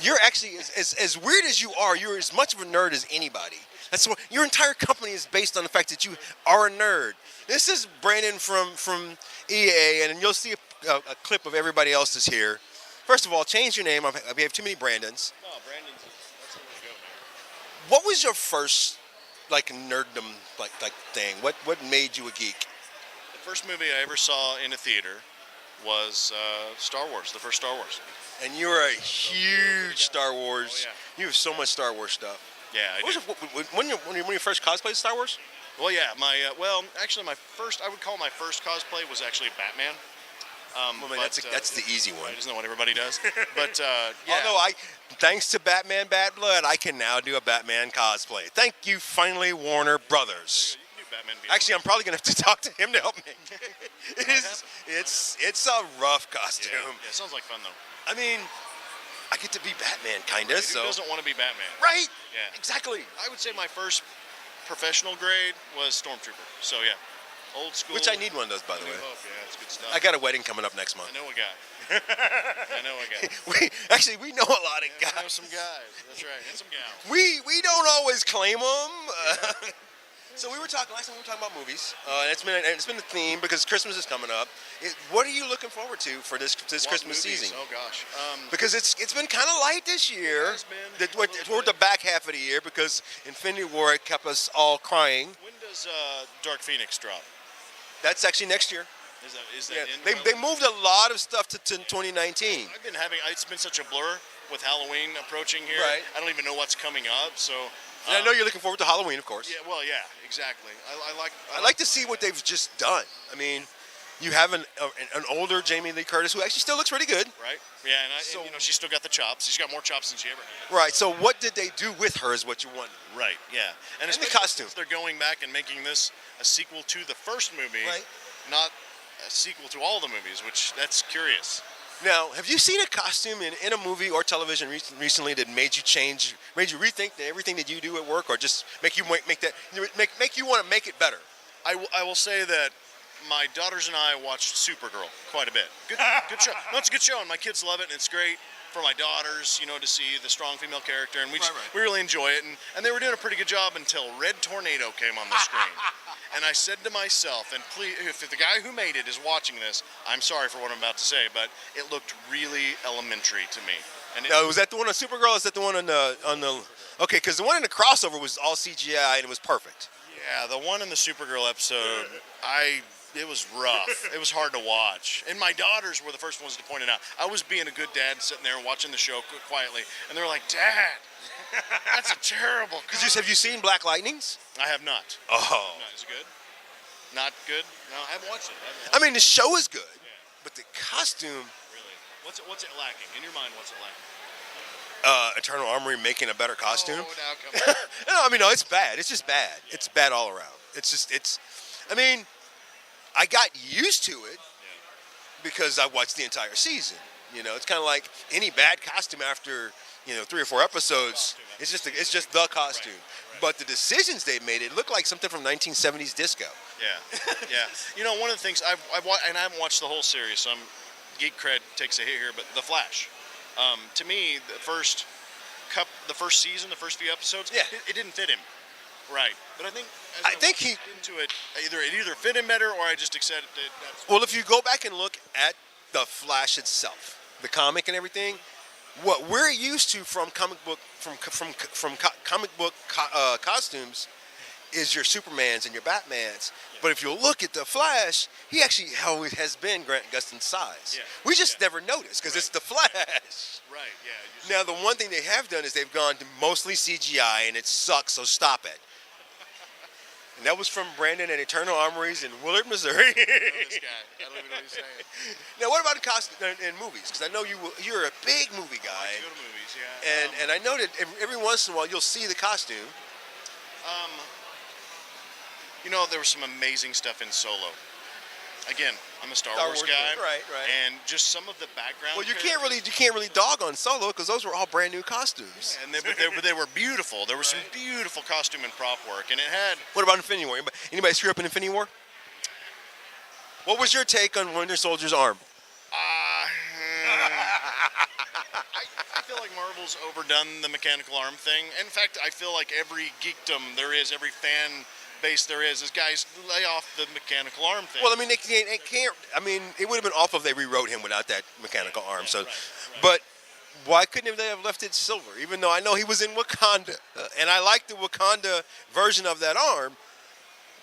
you're actually as weird as you are. You're as much of a nerd as anybody. That's what your entire company is based on the fact that you are a nerd. This is Brandon from EA, and you'll see a clip of everybody else that's here. First of all, change your name. We have too many Brandons. No, Brandon's. That's the way to go, man. What was your first nerddom like thing? What made you a geek? The first movie I ever saw in a theater was Star Wars, the first Star Wars. And you're a huge Star Wars. Oh, yeah. You have so much Star Wars stuff. Yeah, I do. When you first cosplayed Star Wars? Well, yeah, actually, I would call my first cosplay was actually Batman. That's the easy one. Right, isn't that what everybody does? But yeah. Although thanks to Batman Bad Blood, I can now do a Batman cosplay. Thank you, finally, Warner Brothers. Yeah, you can do Batman. Actually, I'm probably gonna have to talk to him to help me. It's a rough costume. Yeah, sounds like fun though. I mean, I get to be Batman, kinda. Who So doesn't want to be Batman? right? Yeah. Exactly. I would say my first professional grade was Stormtrooper. So yeah, old school. Which I need one of those, by the way. Hope. Yeah, it's good stuff. I got a wedding coming up next month. I know a guy. I know a guy. we know a lot of guys. I know some guys. That's right, and some gals. We don't always claim them. So we were talking last time. We were talking about movies. And it's been a theme because Christmas is coming up. What are you looking forward to for this Christmas movies? season? Oh gosh. Because it's been kind of light this year. It has been. Toward the back half of the year because Infinity War kept us all crying. When does Dark Phoenix drop? That's actually next year. Is that Yeah, they moved a lot of stuff to 2019. It's been such a blur with Halloween approaching here. Right. I don't even know what's coming up. So. And I know you're looking forward to Halloween, of course. Yeah. Well, yeah. Exactly. I like to see what they've just done. I mean, you have an older Jamie Lee Curtis who actually still looks pretty good. Right. Yeah, and she's still got the chops. She's got more chops than she ever had. Right. So what did they do with her is what you want. Right. Yeah. And the costume. They're going back and making this a sequel to the first movie, right. Not a sequel to all the movies, which that's curious. Now, have you seen a costume in a movie or television recently that made you rethink everything that you do at work, or just make you want to make it better? I will say that my daughters and I watched Supergirl quite a bit. Good show. No, it's a good show, and my kids love it, and it's great for my daughters, to see the strong female character, and we really enjoy it. And they were doing a pretty good job until Red Tornado came on the screen. And I said to myself, and please, if the guy who made it is watching this, I'm sorry for what I'm about to say, but it looked really elementary to me. And was that the one on Supergirl? Or is that the one on the? Okay, because the one in the crossover was all CGI and it was perfect. Yeah, the one in the Supergirl episode, it was rough. It was hard to watch. And my daughters were the first ones to point it out. I was being a good dad sitting there and watching the show quietly, and they were like, "Dad, that's a terrible." Have you seen Black Lightnings? I have not. Oh. No, is it good? Not good? No, I haven't watched it. I mean, the show is good, Yeah. but the costume. Really? What's it lacking? In your mind, what's it lacking? Eternal Armory making a better costume. Oh, now come on. No, it's bad. It's just bad. Yeah. It's bad all around. I mean, I got used to it because I watched the entire season. It's kind of like any bad costume after 3 or 4 episodes. It's just the costume. Right. But the decisions they made, it looked like something from 1970s disco. Yeah. One of the things I haven't watched the whole series, so geek cred takes a hit here, but The Flash. To me, the first season, the first few episodes, it didn't fit him. Right. But I think he into it. It either fit him better, or I just accepted it. Well, if you go back and look at the Flash itself, the comic and everything, what we're used to from comic book costumes is your Supermans and your Batmans. But if you look at the Flash, he actually always has been Grant Gustin's size. Yeah. We just never noticed because it's the Flash. Right. Yeah. Now the one thing they have done is they've gone to mostly CGI, and it sucks. So stop it. And that was from Brandon at Eternal Armories in Willard, Missouri. I know this guy. I don't even know what he's saying. Now, what about in movies? Because I know you're a big movie guy. I like to go to movies, yeah. And I know that every once in a while you'll see the costume. There was some amazing stuff in Solo. Again, I'm a Star Wars guy, right? And just some of the background. Well, you can't really dog on Solo because those were all brand new costumes. Yeah, and they were beautiful. There was some beautiful costume and prop work, and it had. What about Infinity War? Anybody screw up in Infinity War? What was your take on Winter Soldier's arm? I feel like Marvel's Marvel's overdone the mechanical arm thing. In fact, I feel like every geekdom there is, every fan base there is guys lay off the mechanical arm thing. Well, I mean, they can't. I mean, it would have been awful if they rewrote him without that mechanical arm. So, right. but why couldn't they have left it silver? Even though I know he was in Wakanda, and I like the Wakanda version of that arm,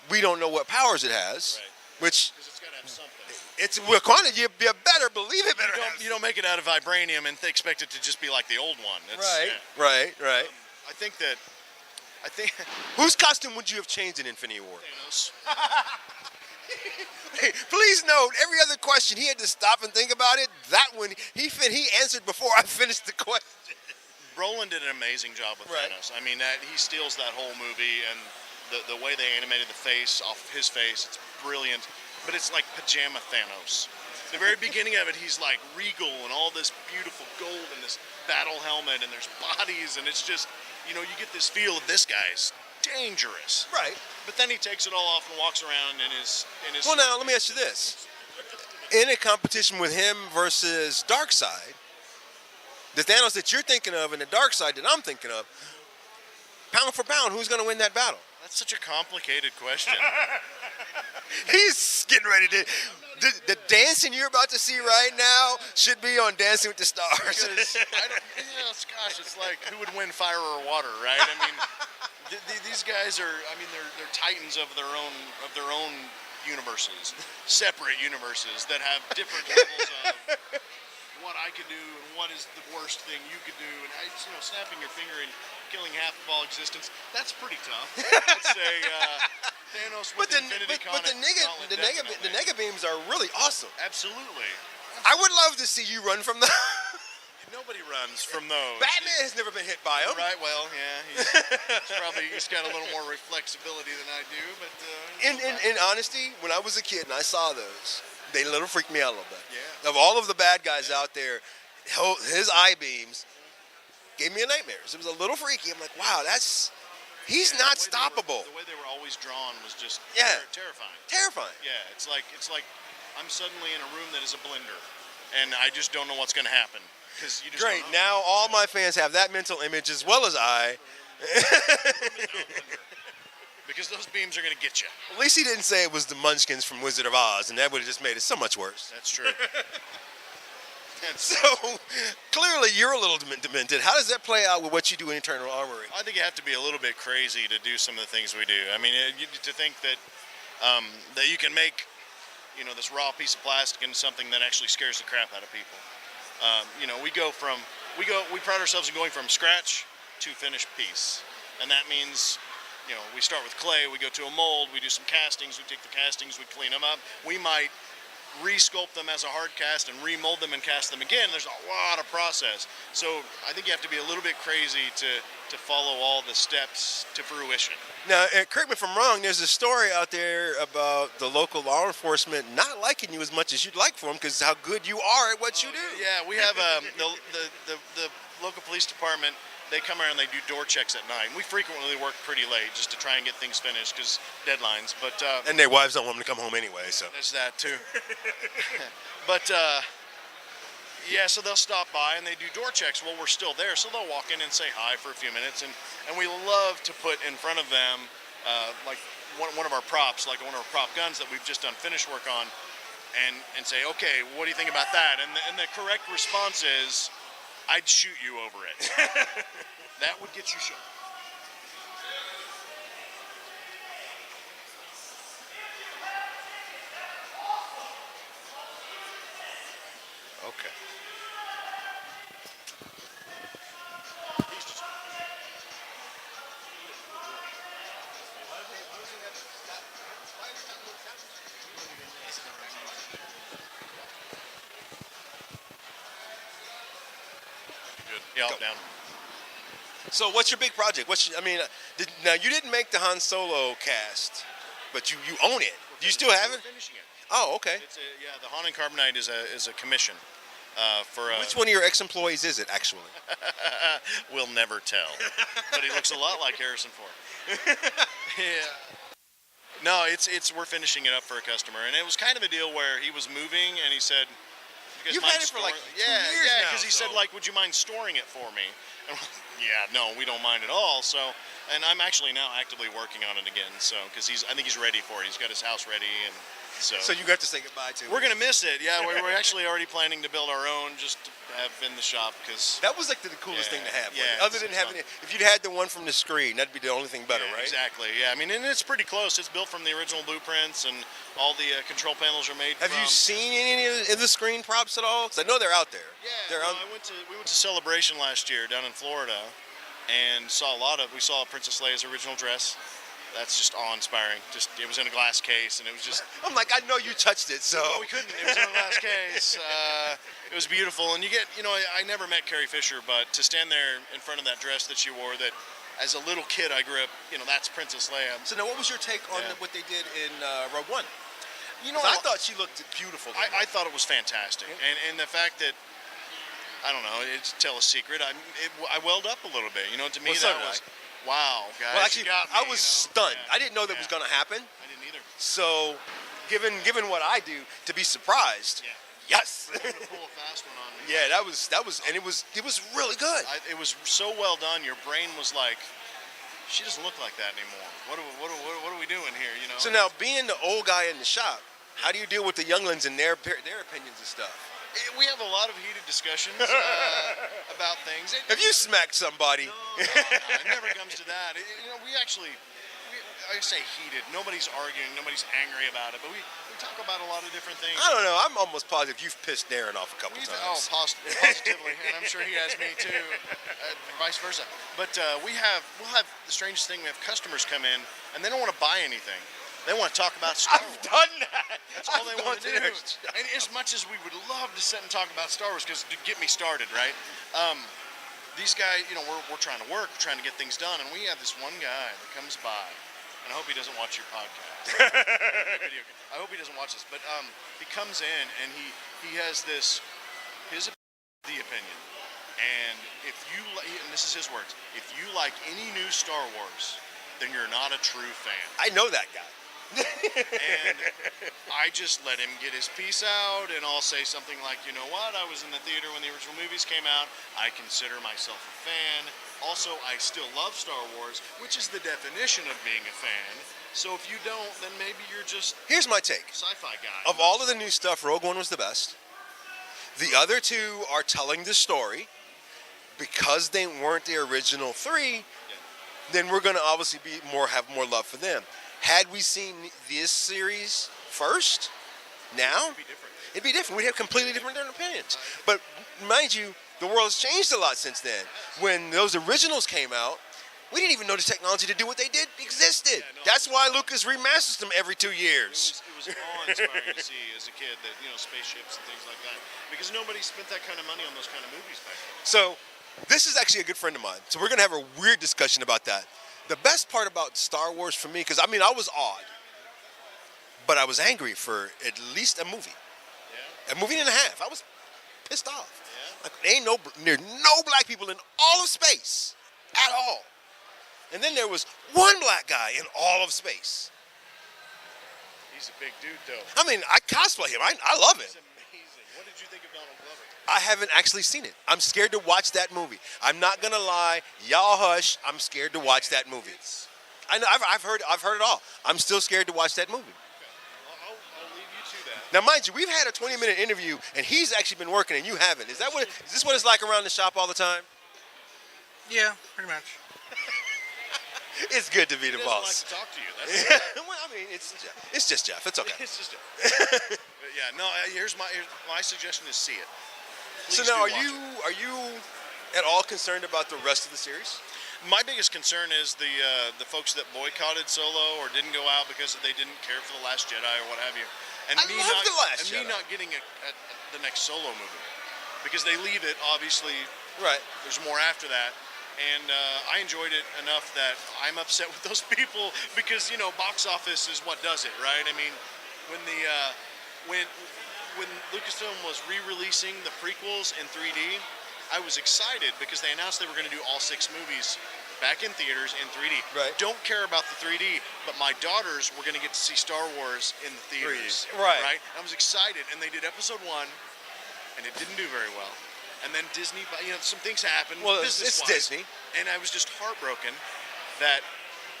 we don't know what powers it has. Right. Which because it's got to have something. it's Wakanda. You better believe it. You don't make it out of vibranium and expect it to just be like the old one. Right. I think. Whose costume would you have changed in Infinity War? Thanos. Hey, please note, every other question he had to stop and think about it. That one he answered before I finished the question. Brolin did an amazing job with Thanos. I mean, he steals that whole movie, and the way they animated the face off his face, it's brilliant. But it's like pajama Thanos. The very beginning of it, he's like regal and all this beautiful gold and this battle helmet, and there's bodies, and it's just, you get this feel of this guy's dangerous. Right. But then he takes it all off and walks around in his. Well, now let me ask you this: in a competition with him versus Darkseid, the Thanos that you're thinking of and the Darkseid that I'm thinking of, pound for pound, who's going to win that battle? That's such a complicated question. He's getting ready to. The dancing you're about to see right now should be on Dancing with the Stars. Gosh, it's like who would win fire or water, right? I mean, these guys are. I mean, they're titans of their own universes, separate universes that have different levels of what I could do and what is the worst thing you could do, and snapping your finger and killing half of all existence. That's pretty tough. I'd say Thanos with the Infinity Gauntlet. The nega beams are really awesome. Absolutely. I would love to see you run from them. Nobody runs from those. Batman has never been hit by them. Right. Well, yeah. He's got a little more reflexibility than I do, but. In honesty, when I was a kid and I saw those, they little freaked me out a little bit. Yeah. Of all of the bad guys out there, his eye beams gave me a nightmares. It was a little freaky. I'm like, wow, he's not stoppable. The way they were always drawn was just terrifying. Terrifying. Yeah, it's like I'm suddenly in a room that is a blender, and I just don't know what's going to happen. You just Great. Now all my fans have that mental image as well as I. Because those beams are going to get you. At least he didn't say it was the Munchkins from Wizard of Oz, and that would have just made it so much worse. That's true. So, clearly you're a little demented. How does that play out with what you do in Internal Armory? I think you have to be a little bit crazy to do some of the things we do. I mean, to think that that you can make, this raw piece of plastic into something that actually scares the crap out of people. We pride ourselves in going from scratch to finished piece, and that means. We start with clay, we go to a mold, we do some castings, we take the castings, we clean them up. We might re-sculpt them as a hard cast and remold them and cast them again. There's a lot of process. So I think you have to be a little bit crazy to follow all the steps to fruition. Now, correct me if I'm wrong, there's a story out there about the local law enforcement not liking you as much as you'd like for them because how good you are at what you do. Yeah, we have the local police department. They come around and they do door checks at night. We frequently work pretty late just to try and get things finished because deadlines. But and their wives don't want them to come home anyway. So there's that too. But so they'll stop by and they do door checks while we're still there. So they'll walk in and say hi for a few minutes, and we love to put in front of them like one of our props, like one of our prop guns that we've just done finish work on, and say, okay, what do you think about that? And the correct response is, I'd shoot you over it. That would get you shot. okay. Yeah, down. So what's your big project? Now you didn't make the Han Solo cast, but you own it. Do you still have it? We're finishing it. Oh, okay. The Han and Carbonite is a commission for. Which one of your ex-employees is it, actually? We'll never tell. But he looks a lot like Harrison Ford. Yeah. No, we're finishing it up for a customer, and it was kind of a deal where he was moving, and he said, guys You've mind had it for storing? like 2 years now, because he said so- like, would you mind storing it for me? And I'm like, yeah, no, we don't mind at all. So, and I'm actually now actively working on it again. So, because I think he's ready for it. He's got his house ready, and so. So you got to say goodbye to. We're gonna miss it. Yeah, we're actually already planning to build our own, just to have in the shop, because. That was like the coolest thing to have. Yeah, Other than having it, if you'd had the one from the screen, that'd be the only thing better, right? Exactly. Yeah, I mean, and it's pretty close. It's built from the original blueprints, and all the control panels are made. Have you seen any of the screen props at all? Because I know they're out there. Yeah. They're We went to Celebration last year down in Florida, and we saw Princess Leia's original dress. That's just awe-inspiring. It was in a glass case, and it was just. I'm like, I know you touched it, so. No, we couldn't. It was in a glass case. It was beautiful, and I never met Carrie Fisher, but to stand there in front of that dress that she wore, that as a little kid I grew up, that's Princess Leia. So now, what was your take on what they did in Rogue One? I thought she looked beautiful. I thought it was fantastic, and the fact that. I don't know. To tell a secret, I welled up a little bit. To me, that was wow, guys. Well, actually, you got me, I was stunned. Yeah. I didn't know that was going to happen. I didn't either. So, given what I do, to be surprised, yes. We're gonna pull a fast one on me. Yeah, that was, and it was really good. It was so well done. Your brain was like, she doesn't look like that anymore. What are we doing here? So now, being the old guy in the shop, how do you deal with the younglings and their opinions and stuff? We have a lot of heated discussions about things. Have you smacked somebody? No, it never comes to that. I say heated. Nobody's arguing. Nobody's angry about it. But we talk about a lot of different things. I don't know. I'm almost positive you've pissed Darren off a couple times. Oh, positively, and I'm sure he has me too. Vice versa. But we'll have the strangest thing. We have customers come in and they don't want to buy anything. They want to talk about Star Wars. I've done that. That's all they want to do. And as much as we would love to sit and talk about Star Wars, because to get me started, right? These guys, we're trying to work, we're trying to get things done, and we have this one guy that comes by, and I hope he doesn't watch your podcast. I hope he doesn't watch this, but he comes in and he has his opinion, and and this is his words, if you like any new Star Wars, then you're not a true fan. I know that guy. And I just let him get his piece out, and I'll say something like, you know what, I was in the theater when the original movies came out. I consider myself a fan. Also, I still love Star Wars, which is the definition of being a fan. So if you don't, then maybe you're just Here's my take. Sci-fi guy. Of all of the new stuff, Rogue One was the best. The other two are telling the story. Because they weren't the original three, then we're going to obviously have more love for them. Had we seen this series first, now, it'd be different. We'd have completely different opinions. But mind you, the world has changed a lot since then. When those originals came out, we didn't even know the technology to do what they did existed. That's why Lucas remasters them every 2 years. It was awe-inspiring to see as a kid that, spaceships and things like that. Because nobody spent that kind of money on those kind of movies back then. So, this is actually a good friend of mine. So we're going to have a weird discussion about that. The best part about Star Wars for me, because I was awed, but I was angry for at least a movie. Yeah. A movie and a half. I was pissed off. Yeah. Like, there's no black people in all of space at all. And then there was one black guy in all of space. He's a big dude, though. I cosplay him. I love it. He's amazing. What did you think of Donald Glover? I haven't actually seen it. I'm scared to watch that movie. I'm not gonna lie. Y'all hush. I'm scared to watch that movie. I know. I've heard it all. I'm still scared to watch that movie. Okay. Well, I'll leave you to that. Now, mind you, we've had a 20-minute interview, and he's actually been working, and you haven't. Is this what it's like around the shop all the time? Yeah, pretty much. It's good to be the He boss. doesn't like to talk to you. That's Well, it's just Jeff. It's okay. It's just but yeah, no. Here's my suggestion is see it. So Please now, do watch are you at all concerned about the rest of the series? My biggest concern is the folks that boycotted Solo or didn't go out because they didn't care for The Last Jedi or what have you. And I love The Last Jedi. me not getting the next Solo movie because they leave it obviously. Right. There's more after that. And I enjoyed it enough that I'm upset with those people because box office is what does it, right? I mean, when Lucasfilm was re-releasing the prequels in 3D, I was excited because they announced they were going to do all 6 movies back in theaters in 3D. Right. Don't care about the 3D, but my daughters were going to get to see Star Wars in the theaters. 3D. Right. Right. I was excited, and they did Episode 1. and it didn't do very well. And then Disney, some things happened. Well, it's Disney. And I was just heartbroken that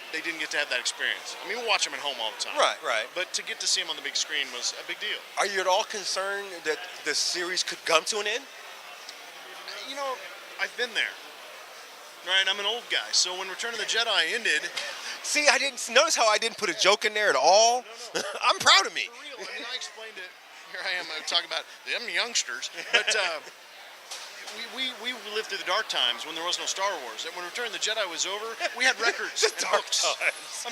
they didn't get to have that experience. I mean, we watch them at home all the time. Right. But to get to see them on the big screen was a big deal. Are you at all concerned that the series could come to an end? I've been there. Right, I'm an old guy. So when Return of the Jedi ended... See, I didn't notice how I didn't put a joke in there at all. No. I'm proud of me. For real. I explained it. Here I am talking about them youngsters. But... We lived through the dark times when there was no Star Wars. And when Return of the Jedi was over, we had records and books.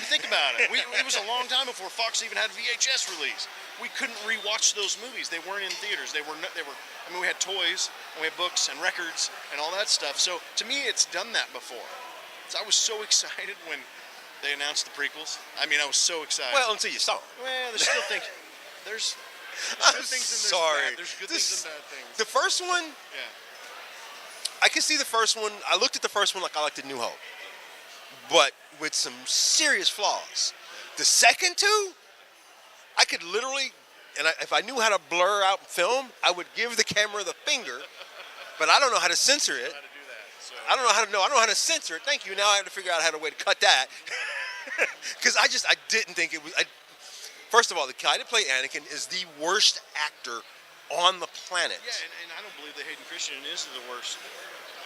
Think about it. It was a long time before Fox even had VHS release. We couldn't rewatch those movies. They weren't in theaters. They were. We had toys and we had books and records and all that stuff. So to me, it's done that before. So I was so excited when they announced the prequels. I was so excited. Well, until you saw them. Well, there's still there's good things and there's good things and bad things. The first one. Yeah. I can see the first one. I looked at the first one like I looked at New Hope, but with some serious flaws. The second two, I could literally, if I knew how to blur out film, I would give the camera the finger, but I don't know how to censor it. I don't know how to censor it. Thank you. Now I have to figure out how to cut that. Because I didn't think it was. First of all, the guy that played Anakin is the worst actor on the planet. Yeah, and I don't believe that Hayden Christensen is the worst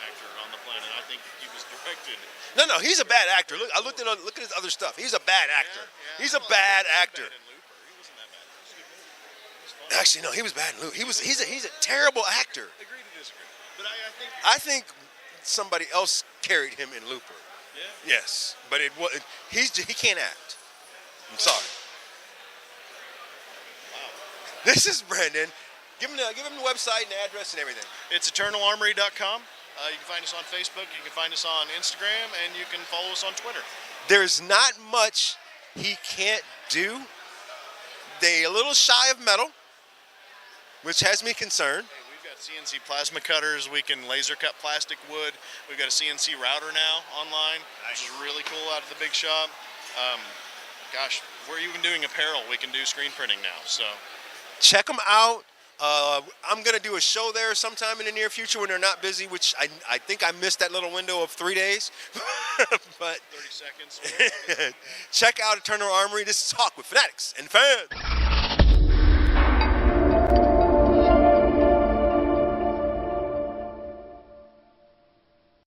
actor on the planet. I think he was directed. No, he's a bad actor. Look at his other stuff. He's a bad actor. Yeah. He's a bad actor. He wasn't that bad. He was Actually, no, he was bad in Luke. He's a terrible actor. Agree to disagree. But I think somebody else carried him in Looper. Yeah. Yes, but he can't act. I'm sorry. Wow. This is Brandon. Give him the website and address and everything. It's EternalArmory.com. You can find us on Facebook. You can find us on Instagram, and you can follow us on Twitter. There's not much he can't do. They're a little shy of metal, which has me concerned. Hey, we've got CNC plasma cutters. We can laser cut plastic wood. We've got a CNC router now online, which is really cool out at the big shop. We're even doing apparel. We can do screen printing now. So check them out. I'm going to do a show there sometime in the near future when they're not busy, which I think I missed that little window of 3 days. But 30 seconds. check out Eternal Armory. This is Talk with Fanatics and Fans.